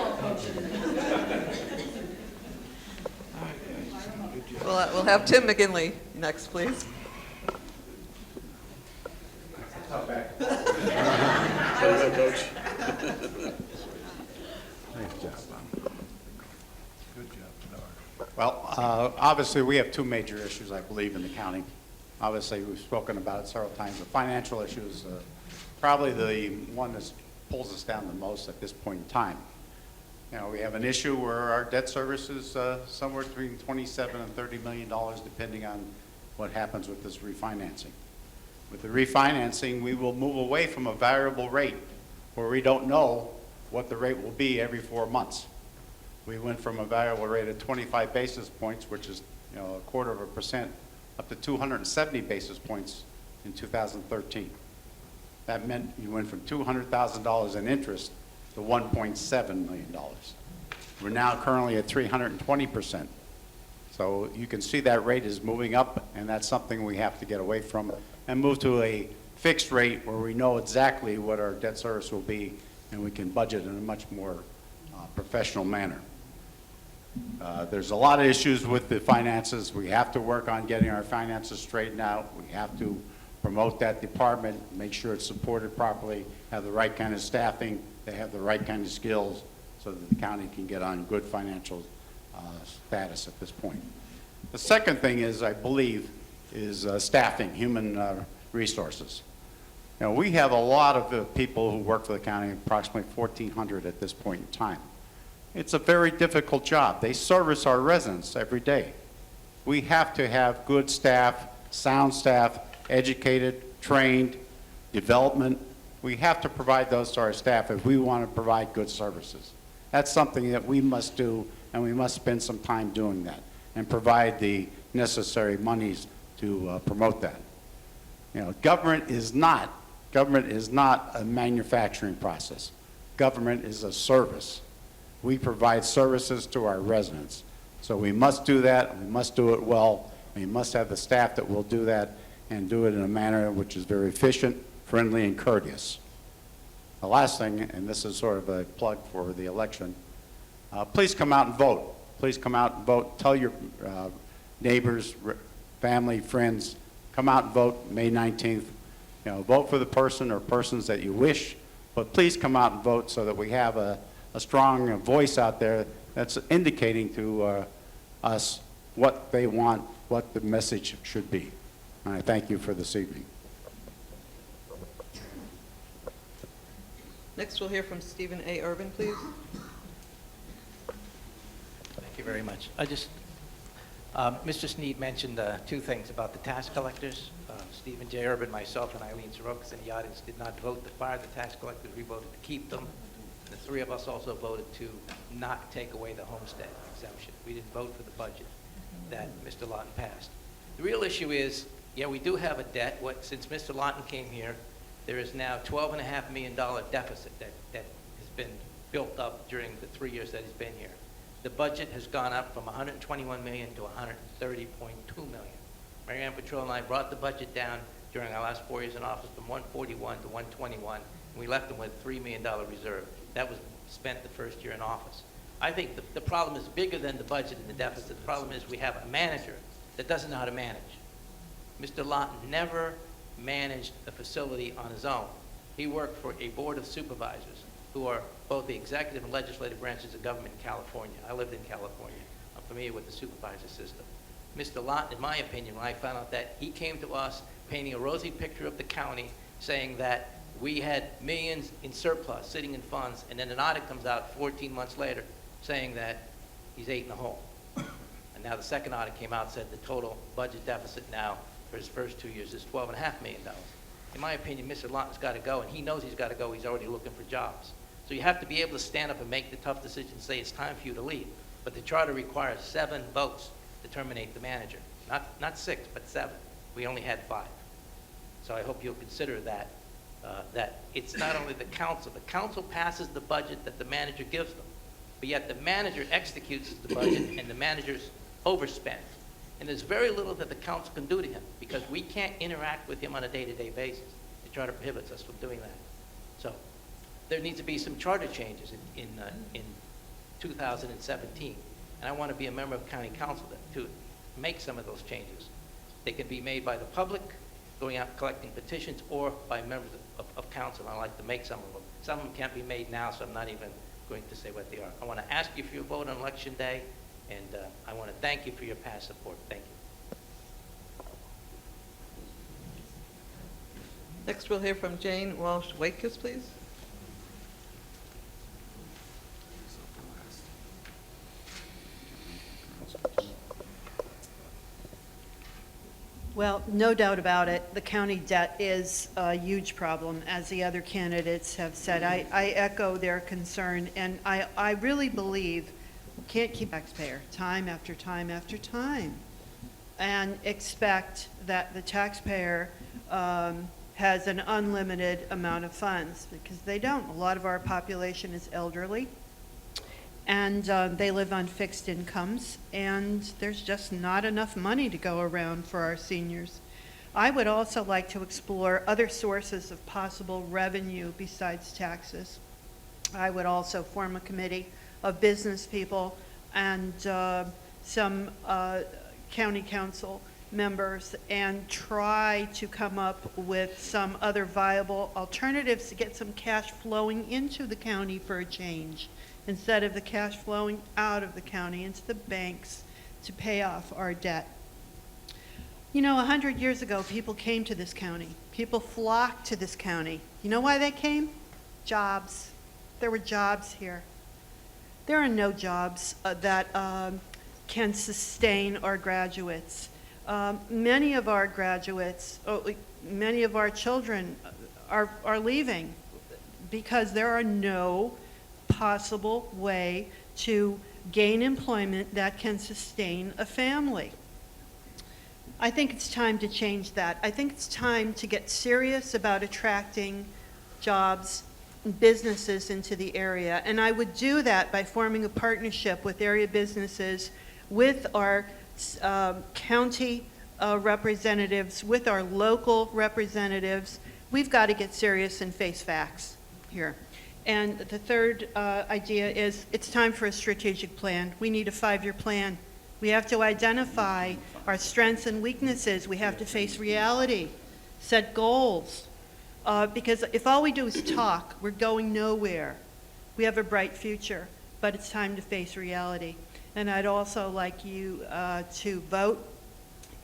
We'll have Tim McGinley next, please. Well, obviously, we have 2 major issues, I believe, in the county. Obviously, we've spoken about it several times. The financial issue is probably the one that pulls us down the most at this point in time. You know, we have an issue where our debt service is somewhere between $27 and $30 million, depending on what happens with this refinancing. With the refinancing, we will move away from a variable rate where we don't know what the rate will be every 4 months. We went from a variable rate of 25 basis points, which is, you know, 0.25%, up to 270 basis points in 2013. That meant you went from $200,000 in interest to $1.7 million. We're now currently at 320%. So you can see that rate is moving up, and that's something we have to get away from and move to a fixed rate where we know exactly what our debt service will be, and we can budget in a much more professional manner. There's a lot of issues with the finances. We have to work on getting our finances straightened out. We have to promote that department, make sure it's supported properly, have the right kind of staffing, they have the right kind of skills so that the county can get on good financial status at this point. The second thing is, I believe, is staffing, human resources. Now, we have a lot of people who work for the county, approximately 1,400 at this point in time. It's a very difficult job. They service our residents every day. We have to have good staff, sound staff, educated, trained, development. We have to provide those to our staff if we want to provide good services. That's something that we must do and we must spend some time doing that and provide the necessary monies to promote that. You know, government is not a manufacturing process. Government is a service. We provide services to our residents. So we must do that, and we must do it well. We must have the staff that will do that and do it in a manner which is very efficient, friendly, and courteous. The last thing, and this is sort of a plug for the election, please come out and vote. Please come out and vote. Tell your neighbors, family, friends, come out and vote May 19th. You know, vote for the person or persons that you wish, but please come out and vote so that we have a strong voice out there that's indicating to us what they want, what the message should be. And I thank you for this evening. Next, we'll hear from Stephen A. Urban, please. Thank you very much. Mr. Sneed mentioned two things about the tax collectors. Stephen J. Urban, myself, and Eileen Sorokas in the audience did not vote to fire the tax collectors. We voted to keep them. The three of us also voted to not take away the homestead exemption. We didn't vote for the budget that Mr. Lawton passed. The real issue is, yeah, we do have a debt. Since Mr. Lawton came here, there is now $12.5 million deficit that has been built up during the 3 years that he's been here. The budget has gone up from $121 million to $130.2 million. Mary Ann Petrell and I brought the budget down during our last 4 years in office from 141 to 121, and we left them with a $3 million reserve. That was spent the first year in office. I think the problem is bigger than the budget and the deficit. The problem is we have a manager that doesn't know how to manage. Mr. Lawton never managed a facility on his own. He worked for a board of supervisors who are both the executive and legislative branches of government in California. I lived in California. I'm familiar with the supervisor system. Mr. Lawton, in my opinion, when I found out that, he came to us painting a rosy picture of the county, saying that we had millions in surplus sitting in funds, and then an audit comes out 14 months later saying that he's 8 in the hole. And now the second audit came out and said the total budget deficit now for his first 2 years is $12.5 million. In my opinion, Mr. Lawton's got to go, and he knows he's got to go. He's already looking for jobs. So you have to be able to stand up and make the tough decision and say it's time for you to leave. But the charter requires 7 votes to terminate the manager. Not 6, but 7. We only had 5. So I hope you'll consider that, that it's not only the council passes the budget that the manager gives them, but yet the manager executes the budget and the manager's overspent. And there's very little that the council can do to him because we can't interact with him on a day-to-day basis. The charter prohibits us from doing that. So there needs to be some charter changes in 2017. And I want to be a member of county council to make some of those changes. They can be made by the public, going out collecting petitions, or by members of council. I like to make some of them. Some of them can't be made now, so I'm not even going to say what they are. I want to ask you for your vote on Election Day, and I want to thank you for your past support. Thank you. Next, we'll hear from Jane Walsh-Waitkus, please. Well, no doubt about it, the county debt is a huge problem, as the other candidates have said. I echo their concern, and I really believe we can't keep taxpayer time after time after time and expect that the taxpayer has an unlimited amount of funds, because they don't. A lot of our population is elderly, and they live on fixed incomes, and there's just not enough money to go around for our seniors. I would also like to explore other sources of possible revenue besides taxes. I would also form a committee of business people and some county council members and try to come up with some other viable alternatives to get some cash flowing into the county for a change, instead of the cash flowing out of the county into the banks to pay off our debt. You know, 100 years ago, people came to this county. People flocked to this county. You know why they came? Jobs. There were jobs here. There are no jobs that can sustain our graduates. Many of our graduates, many of our children are leaving because there are no possible way to gain employment that can sustain a family. I think it's time to change that. I think it's time to get serious about attracting jobs and businesses into the area. And I would do that by forming a partnership with area businesses, with our county representatives, with our local representatives. We've got to get serious and face facts here. And the third idea is it's time for a strategic plan. We need a 5-year plan. We have to identify our strengths and weaknesses. We have to face reality, set goals. Because if all we do is talk, we're going nowhere. We have a bright future, but it's time to face reality. And I'd also like you to vote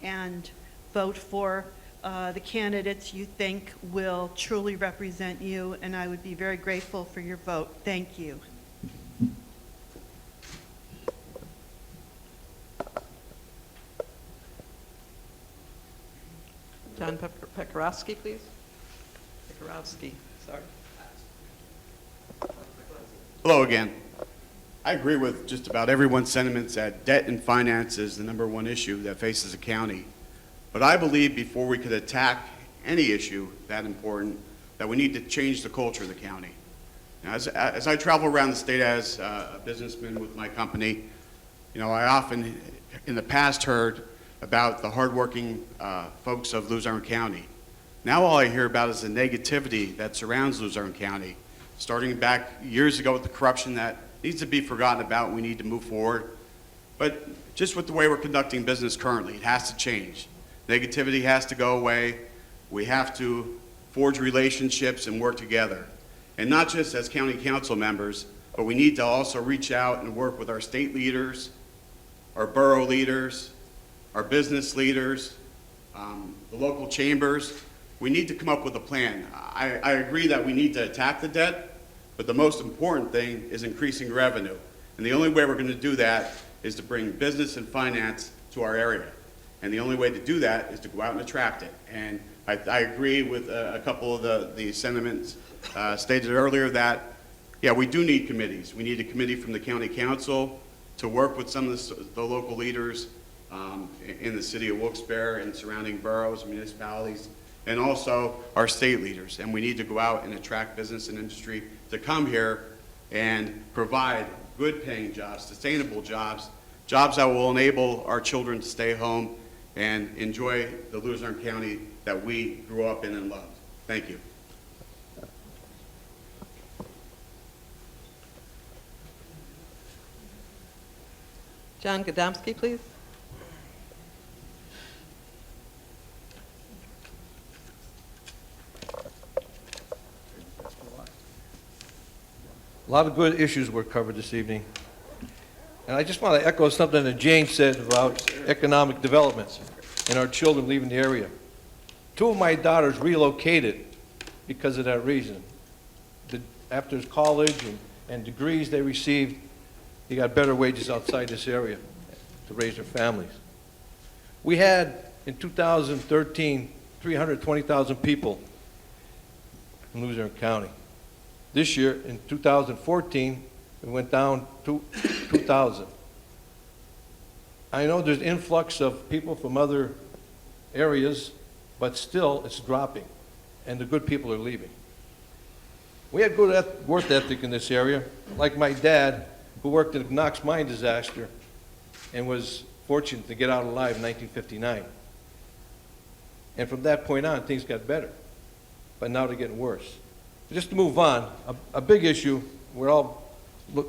and vote for the candidates you think will truly represent you, and I would be very grateful for your vote. Thank you. John Pekarowski, please. Pekarowski, sorry. Hello again. I agree with just about everyone's sentiments that debt and finance is the #1 issue that faces the county. But I believe before we could attack any issue that important, that we need to change the culture of the county. Now, as I travel around the state as a businessman with my company, you know, I often in the past heard about the hardworking folks of Luzerne County. Now all I hear about is the negativity that surrounds Luzerne County, starting back years ago with the corruption that needs to be forgotten about and we need to move forward. But just with the way we're conducting business currently, it has to change. Negativity has to go away. We have to forge relationships and work together. And not just as county council members, but we need to also reach out and work with our state leaders, our borough leaders, our business leaders, the local chambers. We need to come up with a plan. I agree that we need to attack the debt, but the most important thing is increasing revenue. And the only way we're going to do that is to bring business and finance to our area. And the only way to do that is to go out and attract it. And I agree with a couple of the sentiments stated earlier that, yeah, we do need committees. We need a committee from the county council to work with some of the local leaders in the city of Wilkes-Barre and surrounding boroughs, municipalities, and also our state leaders. And we need to go out and attract business and industry to come here and provide good paying jobs, sustainable jobs, jobs that will enable our children to stay home and enjoy the Luzerne County that we grew up in and loved. Thank you. John Gadomski, please. A lot of good issues were covered this evening. And I just want to echo something that Jane said about economic development and our children leaving the area. 2 of my daughters relocated because of that reason. After college and degrees they received, they got better wages outside this area to raise their families. We had, in 2013, 320,000 people in Luzerne County. This year, in 2014, it went down to 2,000. I know there's influx of people from other areas, but still it's dropping, and the good people are leaving. We had good work ethic in this area, like my dad, who worked in the Knox mine disaster and was fortunate to get out alive in 1959. And from that point on, things got better, but now they're getting worse. Just to move on, a big issue we all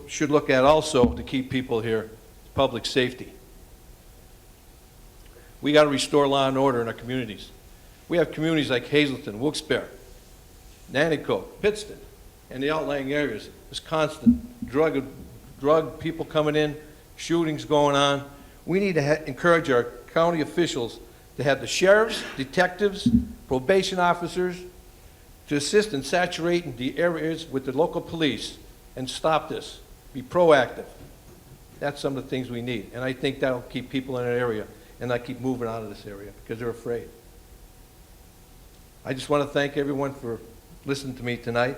should look at also to keep people here is public safety. We got to restore law and order in our communities. We have communities like Hazleton, Wilkes-Barre, Nanticoke, Pittston, and the outlying areas. There's constant drug people coming in, shootings going on. We need to encourage our county officials to have the sheriffs, detectives, probation officers to assist in saturating the areas with the local police and stop this. Be proactive. That's some of the things we need. And I think that'll keep people in an area and not keep moving out of this area because they're afraid. I just want to thank everyone for listening to me tonight.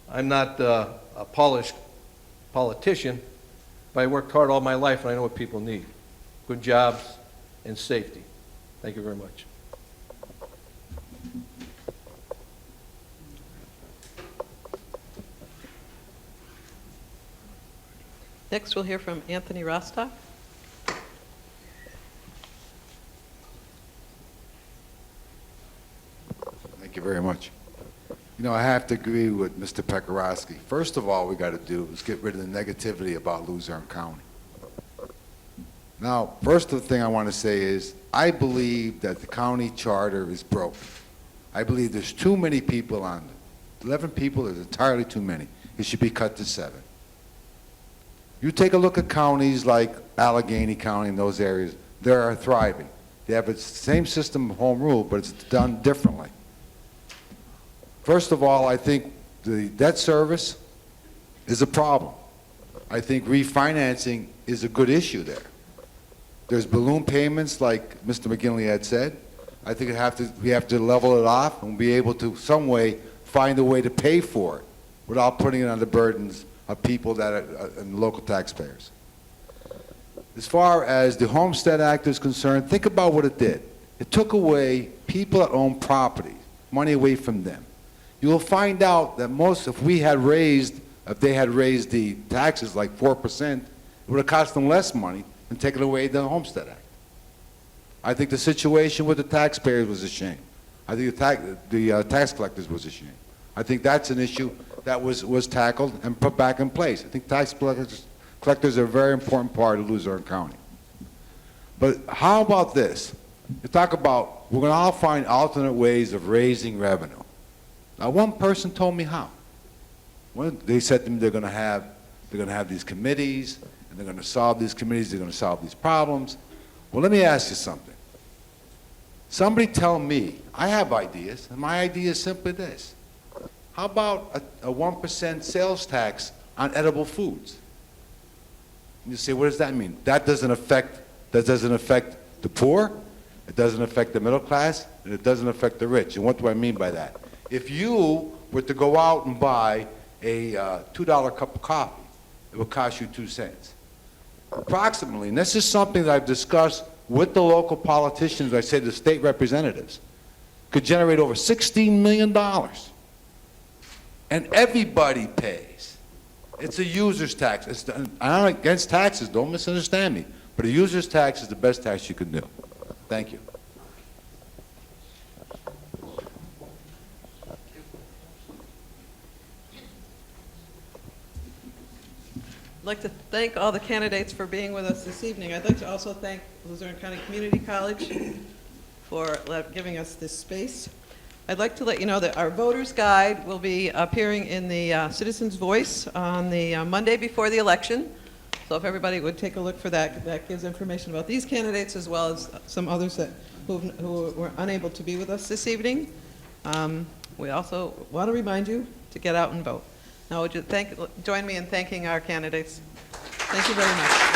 I'm not a polished politician, but I worked hard all my life, and I know what people need. Good jobs and safety. Thank you very much. Next, we'll hear from Anthony Rostock. Thank you very much. You know, I have to agree with Mr. Pekarowski. First of all, we got to do is get rid of the negativity about Luzerne County. Now, first thing I want to say is, I believe that the county charter is broken. I believe there's too many people on it. 11 people is entirely too many. It should be cut to 7. You take a look at counties like Allegheny County and those areas, they are thriving. They have the same system of home rule, but it's done differently. First of all, I think the debt service is a problem. I think refinancing is a good issue there. There's balloon payments, like Mr. McGinley had said. I think we have to level it off and be able to, some way, find a way to pay for it without putting it on the burdens of people that are and local taxpayers. As far as the Homestead Act is concerned, think about what it did. It took away people that own property, money away from them. You will find out that if they had raised the taxes like 4%, it would have cost them less money than taking away the Homestead Act. I think the situation with the taxpayers was a shame. I think the tax collectors was a shame. I think that's an issue that was tackled and put back in place. I think tax collectors are a very important part of Luzerne County. But how about this? You talk about, we're going to all find alternate ways of raising revenue. Now, one person told me how. They said to me they're going to have these committees, and they're going to solve these committees, they're going to solve these problems. Well, let me ask you something. Somebody tell me, I have ideas, and my idea is simply this. How about a 1% sales tax on edible foods? And you say, what does that mean? That doesn't affect the poor, it doesn't affect the middle class, and it doesn't affect the rich. And what do I mean by that? If you were to go out and buy a $2 cup of coffee, it would cost you 2 cents. Approximately, and this is something that I've discussed with the local politicians, I say the state representatives, could generate over $16 million. And everybody pays. It's a user's tax. I'm not against taxes, don't misunderstand me, but a user's tax is the best tax you can do. Thank you. I'd like to thank all the candidates for being with us this evening. I'd like to also thank Luzerne County Community College for giving us this space. I'd like to let you know that our voter's guide will be appearing in the Citizen's Voice on the Monday before the election. So if everybody would take a look for that, that gives information about these candidates as well as some others who were unable to be with us this evening. We also want to remind you to get out and vote. Now, would you join me in thanking our candidates? Thank you very much.